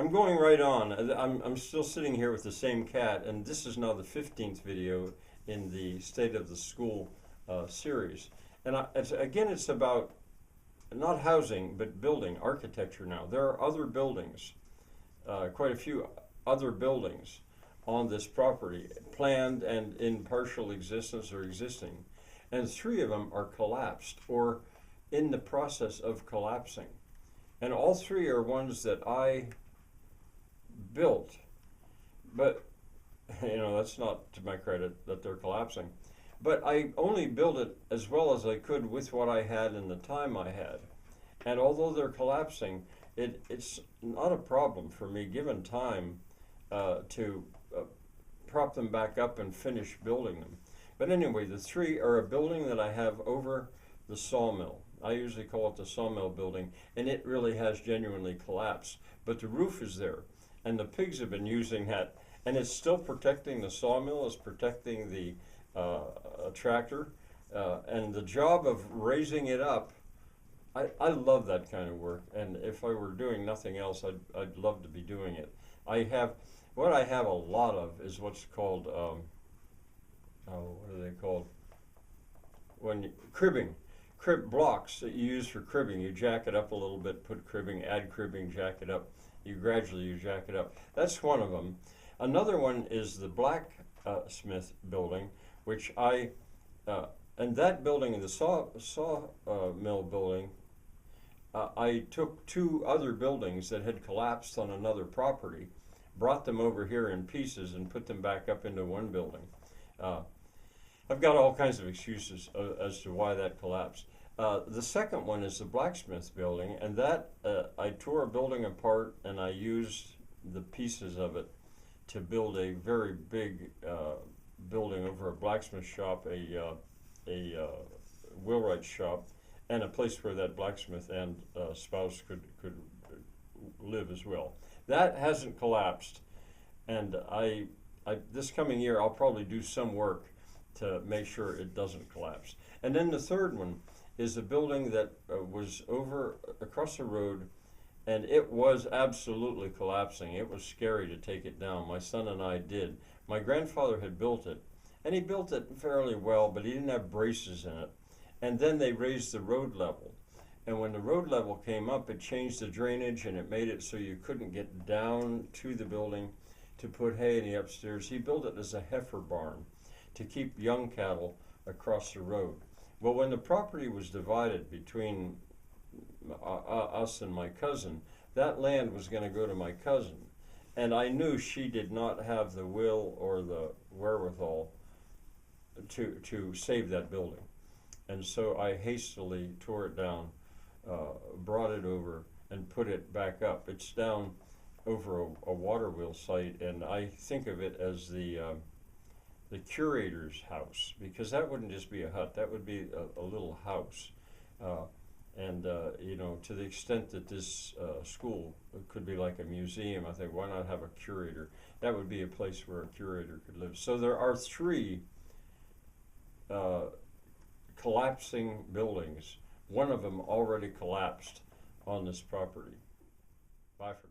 I'm going right on. I'm still sitting here with the same cat, and this is now the 15th video in the State of the School series. And it's about not housing, but building, architecture now. There are other buildings, quite a few other buildings on this property, planned and in partial existence or existing. And three of them are collapsed or in the process of collapsing. And all three are ones that I built, but that's not to my credit that they're collapsing. But I only built it as well as I could with what I had and the time I had. And although they're collapsing, it's not a problem for me, given time, to prop them back up and finish building them. But anyway, the three are a building that I have over the sawmill. I usually call it the sawmill building, and it really has genuinely collapsed. But the roof is there, and the pigs have been using that, and it's still protecting the sawmill, it's protecting the tractor, and the job of raising it up. I love that kind of work, and if I were doing nothing else, I'd love to be doing it. What I have a lot of is what's called, what are they called? Cribbing. Crib blocks that you use for cribbing. You jack it up a little bit, put cribbing, add cribbing, jack it up. You jack it up. That's one of them. Another one is the blacksmith building, which and that building, the sawmill building, I took two other buildings that had collapsed on another property, brought them over here in pieces, and put them back up into one building. I've got all kinds of excuses as to why that collapsed. The second one is the blacksmith building, and that I tore a building apart and I used the pieces of it to build a very big building over a blacksmith shop, a wheelwright shop, and a place where that blacksmith and spouse could live as well. That hasn't collapsed, and this coming year I'll probably do some work to make sure it doesn't collapse. And then the third one is a building that was over across the road, and it was absolutely collapsing. It was scary to take it down. My son and I did. My grandfather had built it, and he built it fairly well, but he didn't have braces in it. And then they raised the road level. And when the road level came up, it changed the drainage, and it made it so you couldn't get down to the building to put hay in the upstairs. He built it as a heifer barn to keep young cattle across the road. Well, when the property was divided between us and my cousin, that land was going to go to my cousin. And I knew she did not have the will or the wherewithal to save that building. And so I hastily tore it down, brought it over, and put it back up. It's down over a water wheel site, and I think of it as the curator's house, because that wouldn't just be a hut, that would be a little house. To the extent that this school could be like a museum, I think, why not have a curator? That would be a place where a curator could live. So there are three collapsing buildings. One of them already collapsed on this property. Bye for now.